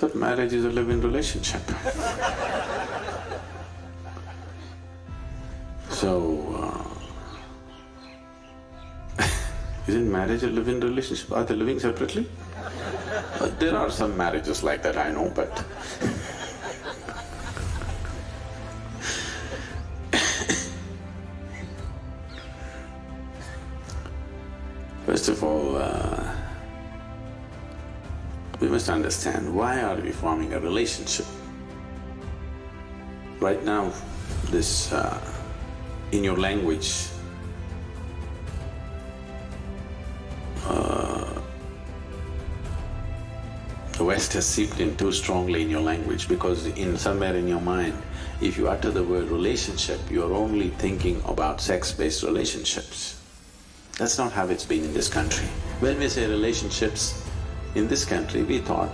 thought marriage is a live-in relationship. So, isn't marriage a live-in relationship? Are they living separately? There are some marriages like that, I know, but first of all, we must understand why are we forming a relationship. Right now, this in your language, the West has seeped in too strongly in your language because somewhere in your mind, if you utter the word relationship, you're only thinking about sex-based relationships. That's not how it's been in this country. When we say relationships, in this country we thought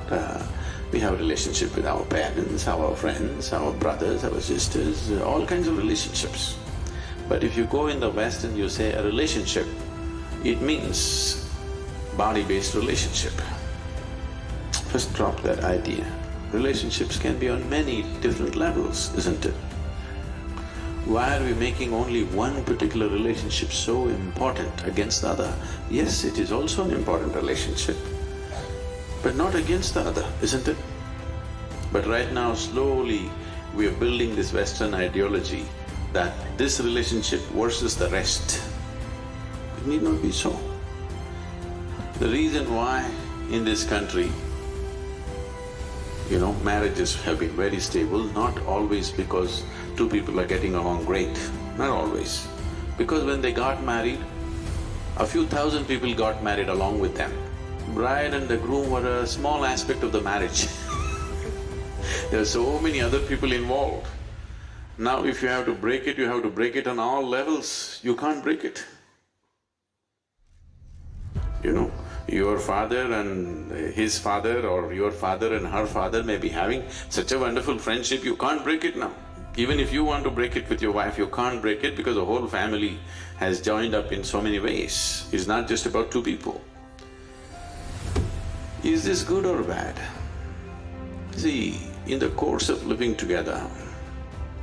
we have a relationship with our parents, our friends, our brothers, our sisters, all kinds of relationships. But if you go in the West and you say a relationship, it means body-based relationship. First drop that idea. Relationships can be on many different levels, isn't it? Why are we making only one particular relationship so important against the other? Yes, it is also an important relationship, but not against the other, isn't it? But right now, slowly, we are building this Western ideology that this relationship versus the rest. It need not be so. The reason why in this country, marriages have been very stable, not always because two people are getting along great, not always. Because when they got married, a few thousand people got married along with them. Bride and the groom were a small aspect of the marriage. There are so many other people involved. Now if you have to break it, you have to break it on all levels, you can't break it. Your father and his father or your father and her father may be having such a wonderful friendship, you can't break it now. Even if you want to break it with your wife, you can't break it because the whole family has joined up in so many ways. It's not just about two people. Is this good or bad? See, in the course of living together,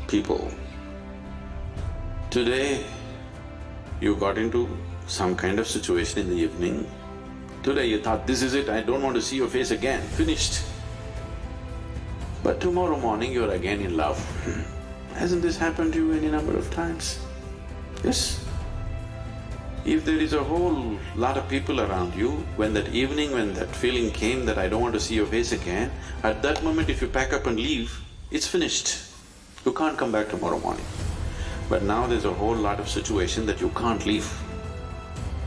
people, today you got into some kind of situation in the evening, today you thought, this is it, I don't want to see your face again, finished. But tomorrow morning you're again in love. Hasn't this happened to you any number of times? Yes? If there is a whole lot of people around you, when that evening, when that feeling came that I don't want to see your face again, at that moment if you pack up and leave, it's finished. You can't come back tomorrow morning. But now there's a whole lot of situation that you can't leave.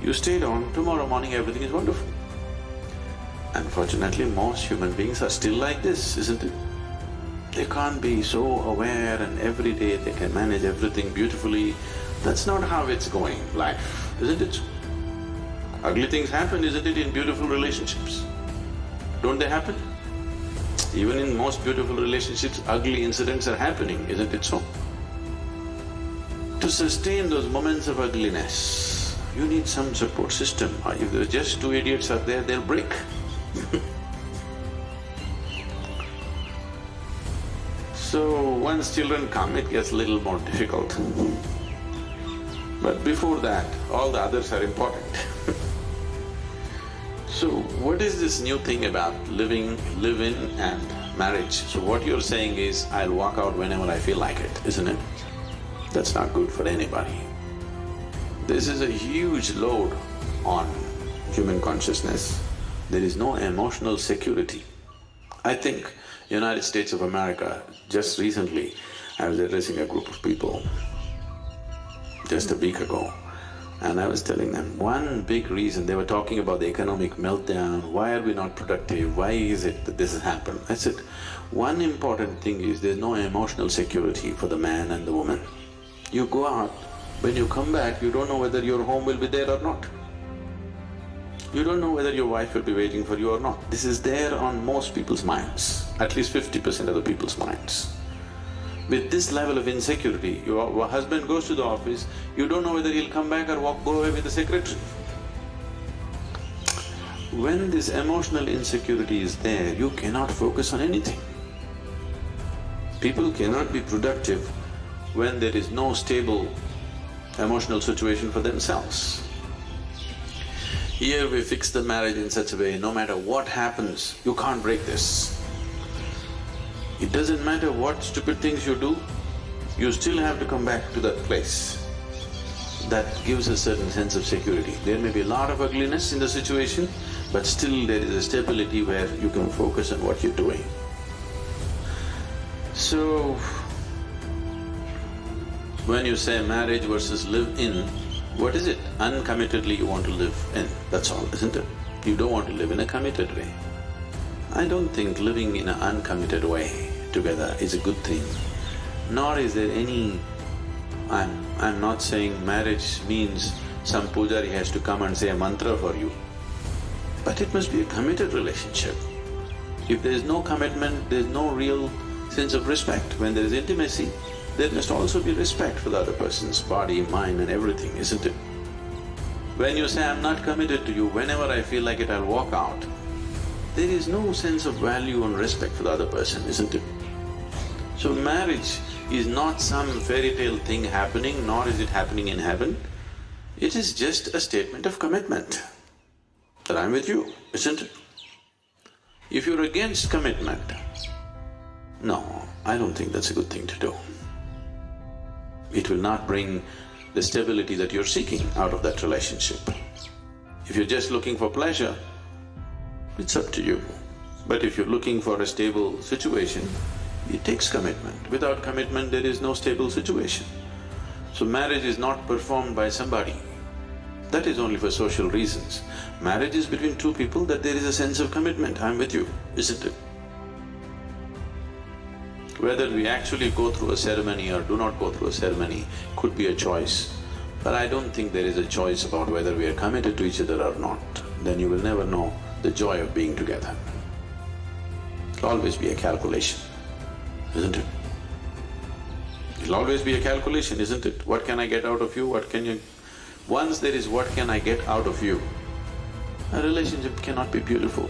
You stayed on, tomorrow morning everything is wonderful. Unfortunately, most human beings are still like this, isn't it? They can't be so aware and every day they can manage everything beautifully. That's not how it's going, life, isn't it? Ugly things happen, isn't it, in beautiful relationships? Don't they happen? Even in most beautiful relationships, ugly incidents are happening, isn't it so? To sustain those moments of ugliness, you need some support system. If there's just two idiots are there, they'll break. So, once children come, it gets a little more difficult. But before that, all the others are important. So, what is this new thing about live-in and marriage? So what you're saying is, I'll walk out whenever I feel like it, isn't it? That's not good for anybody. This is a huge load on human consciousness. There is no emotional security. I think United States of America, just recently, I was addressing a group of people just a week ago, and I was telling them one big reason, they were talking about the economic meltdown, why are we not productive, why is it that this has happened? I said, one important thing is there's no emotional security for the man and the woman. You go out, when you come back, you don't know whether your home will be there or not. You don't know whether your wife will be waiting for you or not. This is there on most people's minds, at least 50% of the people's minds. With this level of insecurity, your husband goes to the office, you don't know whether he'll come back or go away with the secretary. when this emotional insecurity is there, you cannot focus on anything. People cannot be productive when there is no stable emotional situation for themselves. Here we fix the marriage in such a way, no matter what happens, you can't break this. It doesn't matter what stupid things you do, you still have to come back to that place. That gives a certain sense of security. There may be a lot of ugliness in the situation, but still there is a stability where you can focus on what you're doing. So, when you say marriage versus live in, what is it? Uncommittedly you want to live in, that's all, isn't it? You don't want to live in a committed way. I don't think living in an uncommitted way together is a good thing, nor is there any… I'm not saying marriage means some pujari has to come and say a mantra for you, but it must be a committed relationship. If there is no commitment, there is no real sense of respect. When there is intimacy, there must also be respect for the other person's body, mind and everything, isn't it? When you say, I'm not committed to you, whenever I feel like it, I'll walk out, there is no sense of value and respect for the other person, isn't it? So marriage is not some fairy tale thing happening, nor is it happening in heaven. It is just a statement of commitment, that I'm with you, isn't it? If you're against commitment, no, I don't think that's a good thing to do. It will not bring the stability that you're seeking out of that relationship. If you're just looking for pleasure, it's up to you. But if you're looking for a stable situation, it takes commitment. Without commitment, there is no stable situation. So marriage is not performed by somebody. That is only for social reasons. Marriage is between two people that there is a sense of commitment, I'm with you, isn't it? Whether we actually go through a ceremony or do not go through a ceremony could be a choice, but I don't think there is a choice about whether we are committed to each other or not. Then you will never know the joy of being together. It'll always be a calculation, isn't it? It'll always be a calculation, isn't it? What can I get out of you, what can you… Once there is what can I get out of you, a relationship cannot be beautiful.